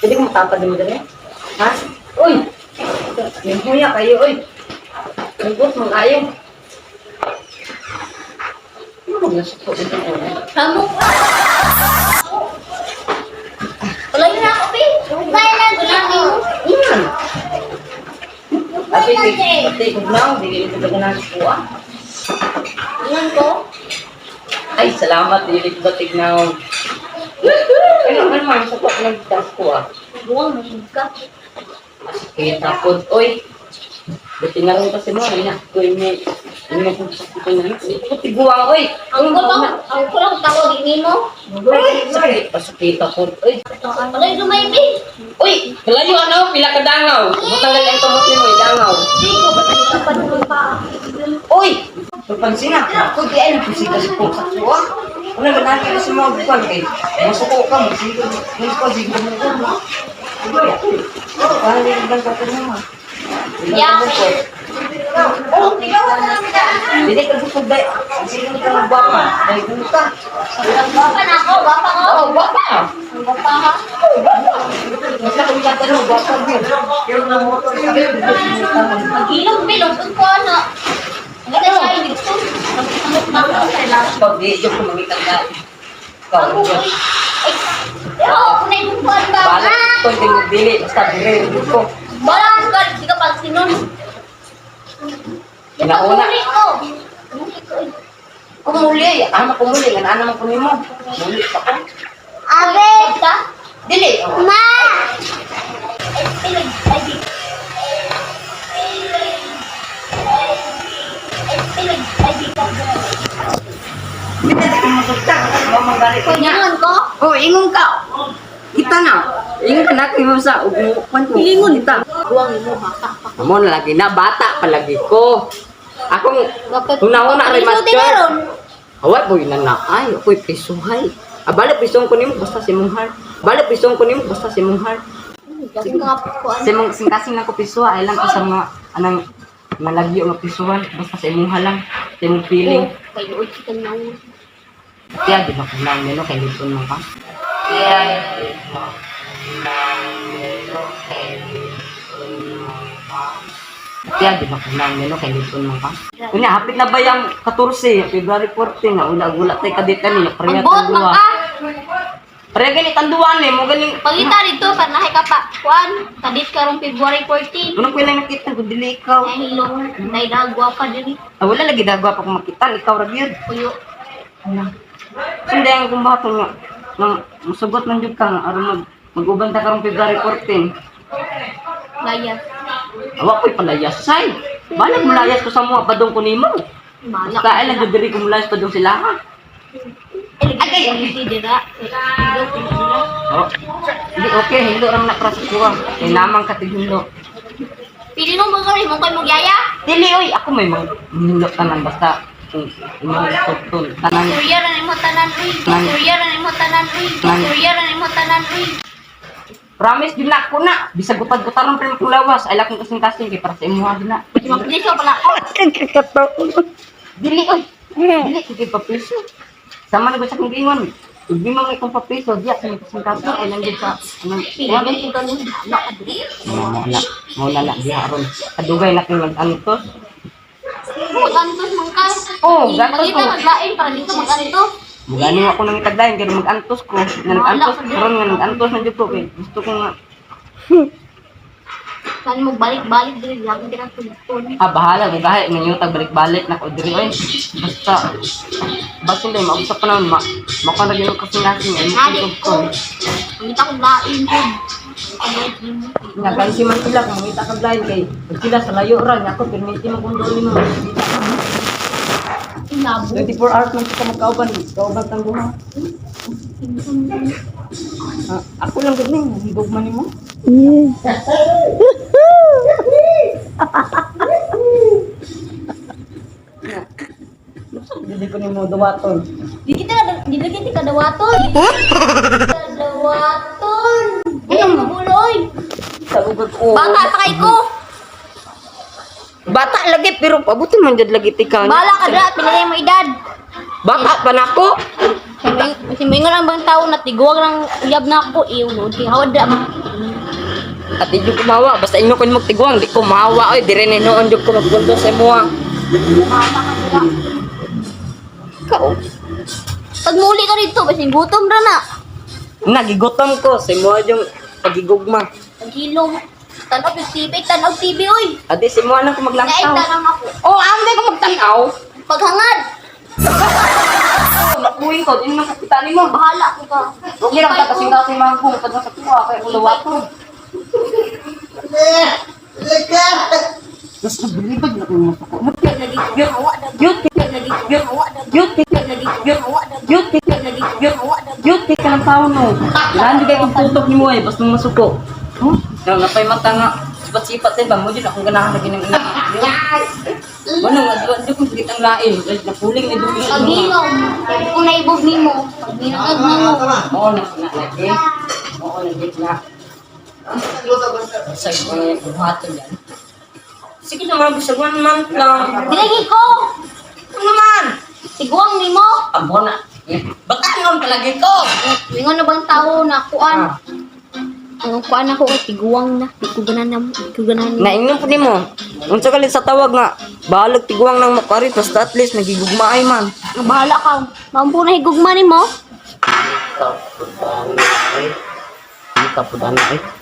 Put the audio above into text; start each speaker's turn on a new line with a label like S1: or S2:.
S1: Pwede mo matapad mo dali? Ha? Uy! Yung kuya kayo, uy! Nagot mo kayo. Ano mo nasuko dito ko?
S2: Kamu pa. Wala yun ako, Pi. Kaya na ginagawa.
S1: Yan! Tapi pati kung na, hindi ko ba na suko ah.
S2: Ilan ko?
S1: Ay, salamat, hindi ko ba tignaw. Ano man, suko nagtas ko ah.
S2: Buwang masyid ka.
S1: Kita po, oy. Buti nga rin kasi mo, ina. Kuy, may kung sakit ko na. Hindi ko tiguang, oy.
S2: Ang ko lang tawag ini mo.
S1: Ay, sakit. Pasakita po, oy.
S2: Wala yung lumay, Pi.
S1: Uy, kalayo ano, pila ka dangaw. Butang lang ang kamot mo, dangaw.
S2: Hindi ko, ba't hindi ka pa naman pa?
S1: Uy! Papansin na, ako di ay nagpusika sa po sa kuwa. Ano ba natin kasi mga buwan kay masuko ka mo, sige mo. Parang nilagdan ka ito naman.
S2: Yeah.
S1: Oh, ikaw na namin. Hindi ka gusto ba? Sige ka magbapa. Dahil gusto ka.
S2: Bapa na ako, bapa ko.
S1: Oo, bapa.
S2: Bapa ka.
S1: Basta kung tatanong, bapa mo.
S2: Maghilong, Pi. Lungkot ko, ano. Hindi ka siya yung dito.
S1: Pag di, yung kumangitang na. Ikaw,
S2: Ako,
S1: yun.
S2: ay, pero kung na yung buwan ba?
S1: Bahala ko, hindi mo dili. Basta dire, ko.
S2: Balang ka, di ka pag sinon.
S1: Nauna.
S2: Muli ko.
S1: Kumuli, anak kumuli, nga naman ko ni mo. Muli pa ko.
S2: Abe! Ka?
S1: Dili.
S2: Ma! Ay, pilig. Ay, di. Ay, pilig. Ay, di ka.
S1: Hindi ko masukta. Mamanggali ko niya.
S2: Kuningon ko?
S1: Oh, ingon ka. Kita na. Ingon ka natin mo sa upuan ko. Ingon kita.
S2: Buwang mo, baka.
S1: Amo na lagi na bata palagi ko. Akong una-una rin mature. Away boy na na ay ako'y pisuhay. Bala pisong ko nimo basta si mong heart. Bala pisong ko nimo basta si mong heart.
S2: Kasi nga po,
S1: Si mong singkasing lang ko pisuha ay lang ko sa mga anang malagyo nga pisuhan basta sa imong halang. Sa imong feeling.
S2: Kay Lord, kita na.
S1: Kaya di ba kung lang nilo kay lipon mo ka? Kaya di ba kung lang nilo kay lipon mo ka? Kunya, hapit na ba yung 14, February 14 na ula-ula tayo kadit kanina. Pareha
S2: Magbot,
S1: tanduwa.
S2: maka.
S1: Pareha ganit tanduan eh. Mo galing.
S2: Pagita dito, panahay ka pa. Juan, kadit karong February 14.
S1: Unang ko lang nakita kung dili ikaw.
S2: Ay, hilong, naidagwa pa dili.
S1: Wala lagi dagwa pa kung makita. Ikaw ragyod.
S2: Puyo.
S1: Hindi ang kumbato nga. Nang musugot ng jud ka nga. Aron mag-uban ta karong February 14.
S2: Gaya.
S1: Awa ko'y palayasay. Balag mulayas ko sa mga padong ko nimo.
S2: Malak.
S1: Kaya lang jud diri ko mulayas padong sila.
S2: Agay, hindi dira.
S1: Oh. Hindi okay, hindo ram na prasa ko. Kay namang katihindo.
S2: Pili mo mga rin, mong kayo magyaya.
S1: Dili oy, ako may mga hindo tanan basta kung imong tutol tanan.
S2: Surya na mo tanan, uy. Surya na mo tanan, uy. Surya na mo tanan, uy.
S1: Promise din na ako na. Bisag gutad-gutaron pa yung lawas. Ay lakong kasing-kasing kay para sa imuha din na.
S2: Mapili ka pala ako.
S1: Dili oy. Dili sige papiso. Sama na ba sa kong gingon? Ubi mo may kong papiso, diya sa may kasing-kasing ay nandiyan sa anong
S2: Pili mo ko ganun.
S1: Mauna na diha aron. Kadugay na kay mag-antos.
S2: Mag-antos man ka.
S1: Oh, gantos
S2: Magita
S1: ko.
S2: maglain para dito mag-antos.
S1: Mugani ako nang itagdayon kay mag-antos ko. Nag-antos karon nga nag-antos na jud ko kay gusto ko nga
S2: Saan mo balik-balik diri, yakin ka ng tulipon.
S1: bahala kay bahay ngayon tag balik-balik na ko diri oy. Basta hindi mausap pa naman makalagyan ko kasi natin ay
S2: Adik ko. Magita ko lain ko.
S1: nga si man sila kung makita ka blind kay pag sila sa layo ra nya ako permiti mo kung doon mo.
S2: Inabo.
S1: 24 hours man ka magkauban, kauban tang buha. Ako lang gud ning higog man nimo. Hindi ko nimo dawaton.
S2: Di kita kadawaton. Kadawaton. Eh, mabuloy.
S1: Sa ugod ko.
S2: Bata pa kay ko.
S1: Bata lagi pero pabuti man jud lagi tika.
S2: Bala ka dra, pinalay mo edad.
S1: Bata pa nako.
S2: Kasi may nga lang bang tao na tiguwag ng uyab na ako, iunod. Kaya hawad dra.
S1: At di ko mawa, basta inyo ko magtiguang, di ko mawa, oy, dire na noon jud ko magpunto sa imo.
S2: Mama ka nila. Ikaw. Pag muli ka rito, basing gutom ra na.
S1: Nagigutom ko sa imo yung pagigugma.
S2: Naghilom. Tanaw TV, oy.
S1: Adi si mo ko
S2: Naay,
S1: maglangtaw.
S2: tanang ako.
S1: Oh, amo ko magtanaw.
S2: Paghangad.
S1: Nakuin ko, din nang kapitani mo.
S2: Bahala ko ka.
S1: Huwag nila ka kasing mga kung pag sa tuwa, kaya ulawa ko. Mas nabilibag na kung mga pako.
S2: Nagiging hawa na.
S1: Yut,
S2: Nagiging hawa na.
S1: yut,
S2: Nagiging hawa na.
S1: yut,
S2: Nagiging hawa na.
S1: yut, ka ng tao no. Lahan di kayo kung tutok ni mo eh, basta nung masuko. Huh? Nang napay mata nga, sipat-sipat din ba mo dyan akong ganahan lagi ng ina. Ano nga, di ko sigit ang lain. Napuling ni Dumi.
S2: Pag-inom. Kung naibog ni mo, pag-inagag na mo.
S1: Oo, lagi. Oo, lagi na. Sa buhato yan. Sige naman, bisag 1 month lang.
S2: Dilagi ko.
S1: Ano naman?
S2: Tiguang ni mo.
S1: Abo na. Baka naman palagi ko.
S2: Mingon na bang tao na kuan? Ang kuan ako kay tiguang na. Di ko ganan.
S1: Naingnan po ni mo. Kung sa kalit sa tawag nga, bahalag tiguang ng makari, basta at least nagigugmaay man.
S2: Bahala ka. Mampu na higugma ni mo.
S1: Hindi ka po dana eh.